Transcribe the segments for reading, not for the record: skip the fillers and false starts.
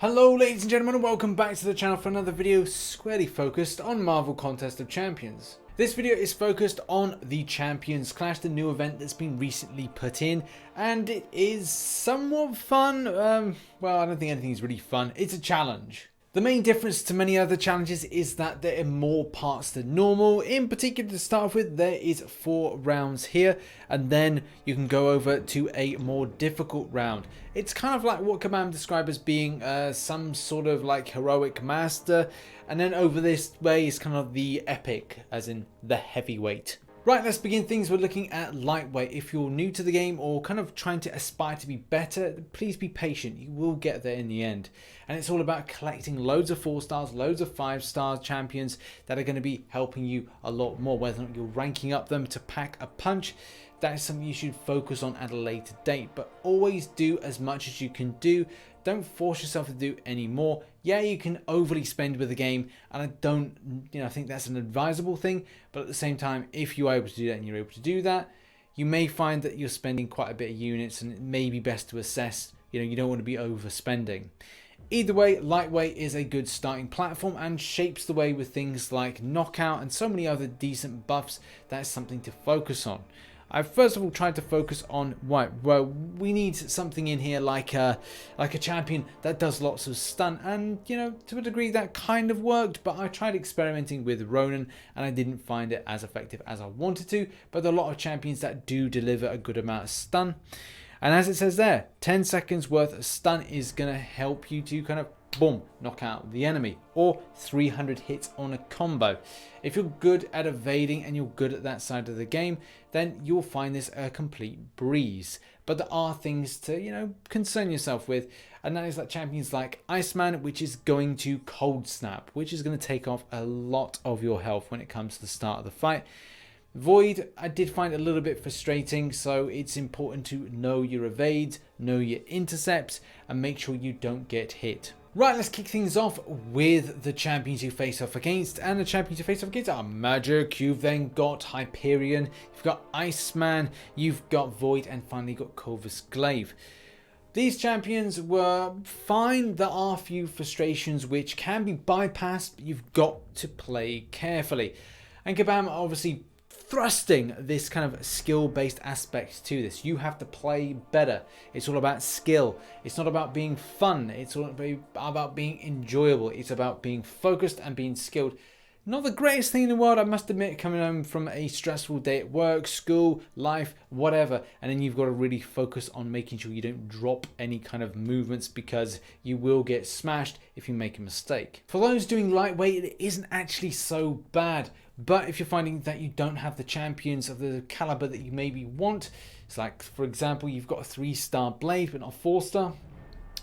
Hello ladies and gentlemen, and welcome back to the channel for another video squarely focused on Marvel Contest of Champions. This video is focused on the Champions Clash, the new event that's been recently put in, and it is somewhat fun. Well, I don't think anything's really fun. It's a challenge. The main difference to many other challenges is that there are more parts than normal. In particular, to start with, there is 4 rounds here, and then you can go over to a more difficult round. It's kind of like what Command described as being some sort of like heroic master, and then over this way is kind of the epic, as in the heavyweight. Right, let's begin things with looking at lightweight. If you're new to the game or kind of trying to aspire to be better, please be patient. You will get there in the end. And it's all about collecting loads of 4 stars, loads of 5-star champions that are going to be helping you a lot more. Whether or not you're ranking up them to pack a punch, that is something you should focus on at a later date. But always do as much as you can do. Don't force yourself to do any more. Yeah, you can overly spend with the game, and I don't, think that's an advisable thing. But at the same time, if you are able to do that and you're able to do that, you may find that you're spending quite a bit of units, and it may be best to assess. You don't want to be overspending. Either way, lightweight is a good starting platform and shapes the way with things like knockout and so many other decent buffs. That is something to focus on. I've first of all tried to focus on we need something in here like a champion that does lots of stun, and to a degree that kind of worked, but I tried experimenting with Ronan and I didn't find it as effective as I wanted to. But there are a lot of champions that do deliver a good amount of stun, and as it says there, 10 seconds worth of stun is going to help you to kind of boom, knock out the enemy, or 300 hits on a combo. If you're good at evading and you're good at that side of the game, then you'll find this a complete breeze. But there are things to, concern yourself with, and that is like champions like Iceman, which is going to cold snap, which is going to take off a lot of your health when it comes to the start of the fight. Void, I did find a little bit frustrating, so it's important to know your evades, know your intercepts, and make sure you don't get hit. Right, let's kick things off with the champions you face off against. And the champions you face off against are Magic, you've then got Hyperion, you've got Iceman, you've got Void, and finally got Corvus Glaive. These champions were fine. There are a few frustrations which can be bypassed, but you've got to play carefully. And Kabam obviously thrusting this kind of skill-based aspect to this. You have to play better. It's all about skill. It's not about being fun. It's all about being enjoyable. It's about being focused and being skilled. Not the greatest thing in the world, I must admit, coming home from a stressful day at work, school, life, whatever, and then you've got to really focus on making sure you don't drop any kind of movements, because you will get smashed if you make a mistake. For those doing lightweight, it isn't actually so bad. But if you're finding that you don't have the champions of the caliber that you maybe want, it's like, for example, you've got a 3-star blade but not a 4-star,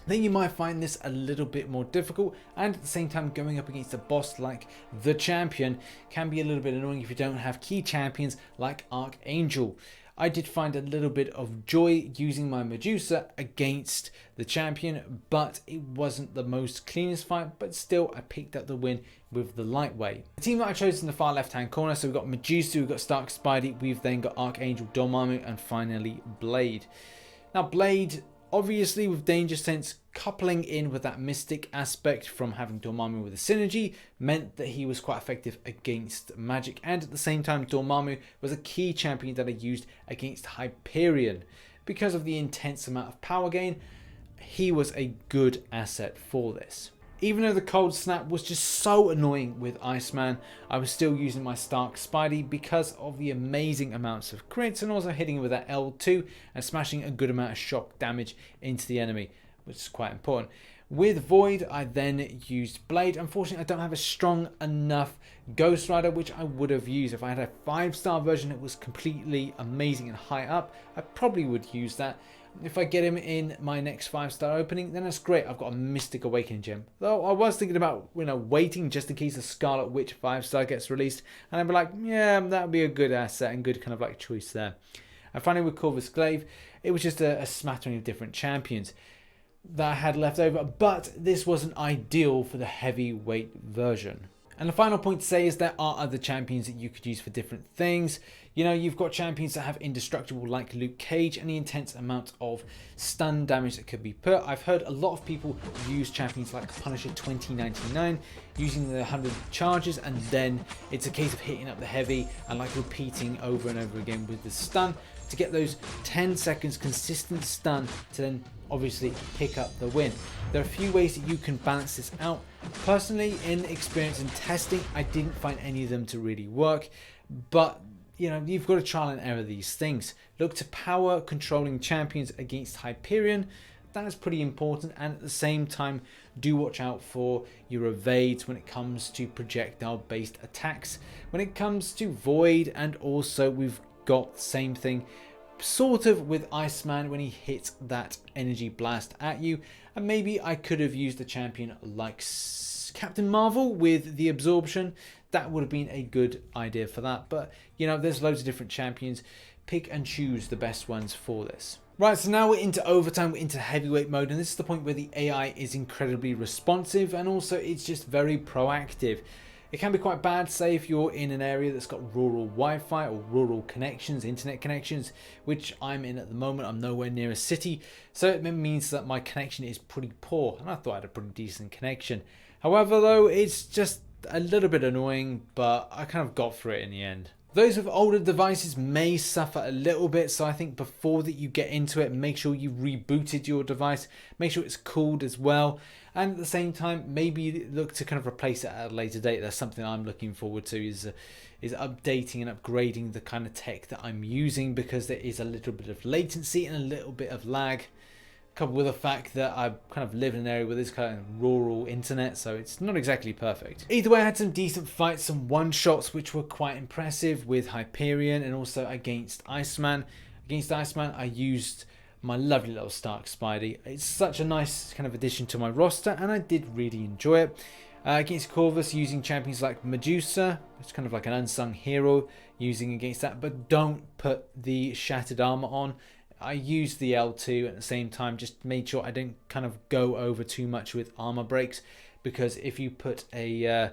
then you might find this a little bit more difficult, and at the same time going up against a boss like the champion can be a little bit annoying if you don't have key champions like Archangel. I did find a little bit of joy using my Medusa against the champion, but it wasn't the most cleanest fight, but still I picked up the win with the lightweight. The team that I chose in the far left hand corner, so we've got Medusa, we've got Stark Spidey, we've then got Archangel, Dormammu, and finally Blade. Now Blade, obviously with Danger Sense coupling in with that mystic aspect from having Dormammu with a synergy, meant that he was quite effective against Magic, and at the same time Dormammu was a key champion that I used against Hyperion. Because of the intense amount of power gain, he was a good asset for this. Even though the cold snap was just so annoying with Iceman, I was still using my Stark Spidey because of the amazing amounts of crits, and also hitting with that L2 and smashing a good amount of shock damage into the enemy, which is quite important. With Void, I then used Blade. Unfortunately, I don't have a strong enough Ghost Rider, which I would have used. If I had a 5-star version that was completely amazing and high up, I probably would use that. If I get him in my next 5-star opening, then that's great. I've got a Mystic Awakening gem. Though I was thinking about waiting just in case the Scarlet Witch 5-star gets released, and I'd be like, yeah, that would be a good asset and good kind of like choice there. And finally with Corvus Glaive, it was just a smattering of different champions that I had left over, but this wasn't ideal for the heavyweight version. And the final point to say is there are other champions that you could use for different things. You know, you've got champions that have indestructible like Luke Cage and the intense amount of stun damage that could be put. I've heard a lot of people use champions like Punisher 2099 using the 100 charges, and then it's a case of hitting up the heavy and like repeating over and over again with the stun to get those 10 seconds consistent stun to then obviously pick up the win. There are a few ways that you can balance this out. Personally, in experience and testing, I didn't find any of them to really work, but you know, you've got to trial and error these things. Look to power controlling champions against Hyperion. That is pretty important, and at the same time do watch out for your evades when it comes to projectile based attacks, when it comes to Void, and also we've got the same thing sort of with Iceman when he hits that energy blast at you. And maybe I could have used a champion like Captain Marvel with the absorption. That would have been a good idea for that, but you know, there's loads of different champions. Pick and choose the best ones for this. Right, so now we're into overtime, we're into heavyweight mode, and this is the point where the AI is incredibly responsive, and also it's just very proactive. It can be quite bad, say if you're in an area that's got rural Wi-Fi or rural connections, internet connections, which I'm in at the moment. I'm nowhere near a city, so it means that my connection is pretty poor, and I thought I had a pretty decent connection. However though, it's just a little bit annoying, but I kind of got through it in the end. Those with older devices may suffer a little bit, so I think before that you get into it, make sure you rebooted your device, make sure it's cooled as well, and at the same time maybe look to kind of replace it at a later date. That's something I'm looking forward to, is updating and upgrading the kind of tech that I'm using, because there is a little bit of latency and a little bit of lag, coupled with the fact that I kind of live in an area with this kind of rural internet, so it's not exactly perfect. Either way, I had some decent fights, some one-shots which were quite impressive with Hyperion and also against Iceman. Against Iceman, I used my lovely little Stark Spidey. It's such a nice kind of addition to my roster, and I did really enjoy it. Against Corvus, using champions like Medusa, it's kind of like an unsung hero using against that, but don't put the shattered armor on. I used the L2 at the same time, just made sure I didn't kind of go over too much with armor breaks, because if you put a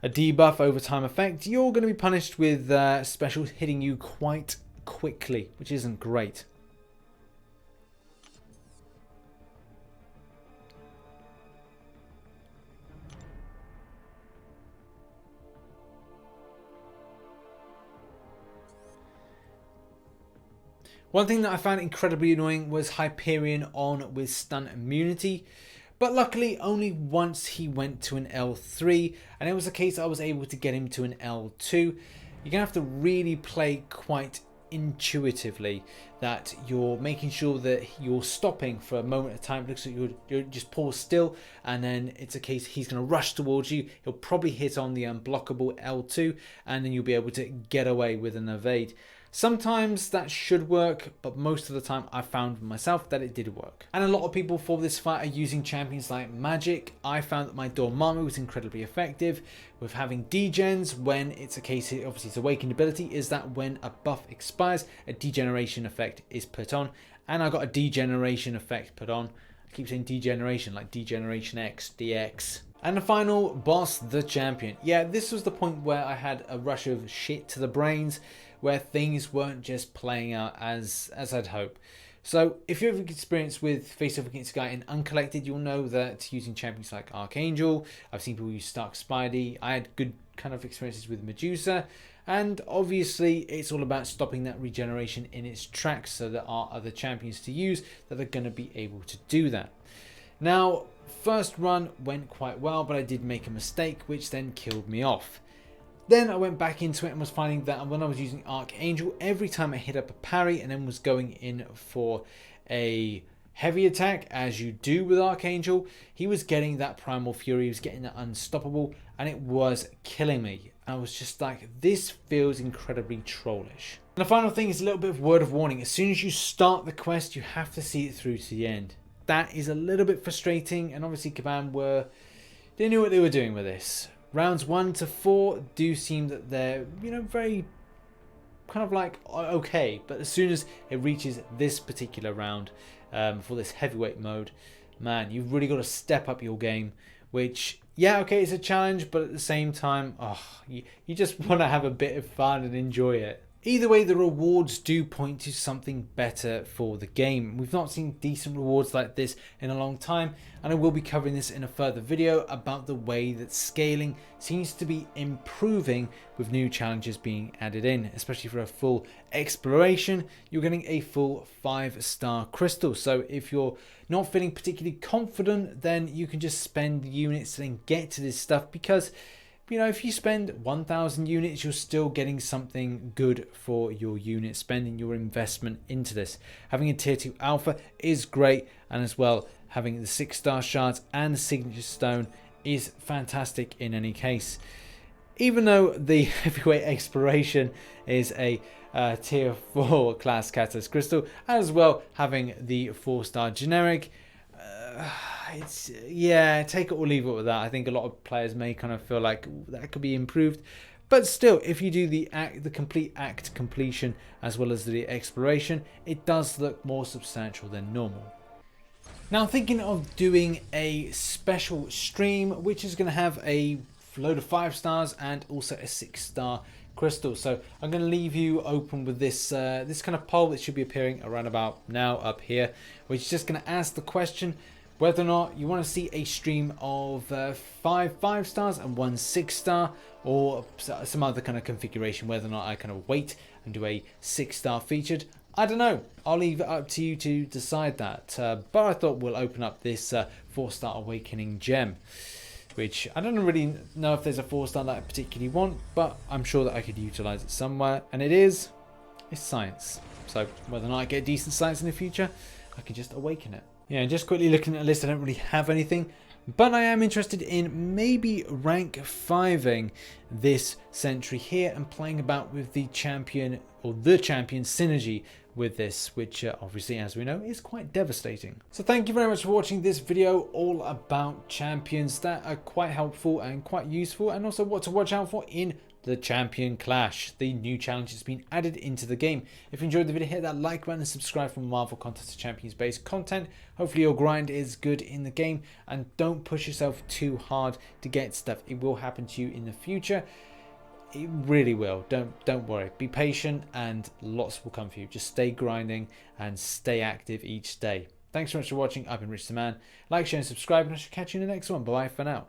debuff over time effect, you're going to be punished with specials hitting you quite quickly, which isn't great. One thing that I found incredibly annoying was Hyperion on with stun immunity, but luckily only once he went to an L3, and it was a case I was able to get him to an L2. You're going to have to really play quite intuitively, that you're making sure that you're stopping for a moment at a time. It looks like you're just pause still, and then it's a case he's going to rush towards you. He'll probably hit on the unblockable L2, and then you'll be able to get away with an evade. Sometimes that should work, but most of the time I found myself that it did work. And a lot of people for this fight are using champions like Magic. I found that my Dormammu was incredibly effective with having degens when it's a case, obviously its awakened ability is that when a buff expires, a degeneration effect is put on, and I got a degeneration effect put on. I keep saying degeneration, like Degeneration X, DX. And the final boss, the champion. Yeah, this was the point where I had a rush of shit to the brains, where things weren't just playing out as I'd hope. So if you have experience with face off against a guy in Uncollected, you'll know that using champions like Archangel, I've seen people use Stark Spidey, I had good kind of experiences with Medusa, and obviously it's all about stopping that regeneration in its tracks, so there are other champions to use that are going to be able to do that. Now, first run went quite well, but I did make a mistake which then killed me off. Then I went back into it and was finding that when I was using Archangel, every time I hit up a parry and then was going in for a heavy attack, as you do with Archangel, he was getting that Primal Fury, he was getting that Unstoppable, and it was killing me. I was just like, this feels incredibly trollish. And the final thing is a little bit of word of warning. As soon as you start the quest, you have to see it through to the end. That is a little bit frustrating, and obviously Caban they knew what they were doing with this. Rounds 1 to 4 do seem that they're, you know, very kind of like okay, but as soon as it reaches this particular round for this heavyweight mode, man, you've really got to step up your game which, yeah, okay, it's a challenge, but at the same time, you just want to have a bit of fun and enjoy it. Either way, the rewards do point to something better for the game. We've not seen decent rewards like this in a long time, and I will be covering this in a further video about the way that scaling seems to be improving with new challenges being added in, especially for a full exploration. You're getting a full 5-star crystal. So if you're not feeling particularly confident, then you can just spend units and get to this stuff, because you know, if you spend 1,000 units, you're still getting something good for your unit, spending your investment into this. Having a tier 2 alpha is great, and as well, having the 6-star shards and the signature stone is fantastic in any case. Even though the heavyweight exploration is a tier 4 class catalyst crystal, as well having the 4-star generic, it's, yeah, take it or leave it with that. I think a lot of players may kind of feel like that could be improved, but still, if you do the complete act completion as well as the exploration, it does look more substantial than normal. Now, thinking of doing a special stream which is going to have a load of 5 stars and also a 6-star crystal. So I'm going to leave you open with this this kind of poll that should be appearing around about now up here, which is just going to ask the question whether or not you want to see a stream of 5 stars and 1 6-star, or some other kind of configuration, whether or not I kind of wait and do a 6-star featured. I don't know. I'll leave it up to you to decide that. But I thought we'll open up this 4-star awakening gem, which I don't really know if there's a 4-star that I particularly want, but I'm sure that I could utilize it somewhere. And it's science. So whether or not I get decent science in the future, I can just awaken it. Yeah, just quickly looking at a list, I don't really have anything, but I am interested in maybe rank 5ing this century here and playing about with the champion, or the champion synergy with this, which obviously, as we know, is quite devastating. So thank you very much for watching this video all about champions that are quite helpful and quite useful, and also what to watch out for in the Champion Clash, the new challenge that's been added into the game. If you enjoyed the video, hit that like button and subscribe for Marvel Contest of Champions based content. Hopefully your grind is good in the game, and don't push yourself too hard to get stuff. It will happen to you in the future. It really will. Don't worry. Be patient and lots will come for you. Just stay grinding and stay active each day. Thanks so much for watching. I've been RichTheMan. Like, share and subscribe, and I shall catch you in the next one. Bye for now.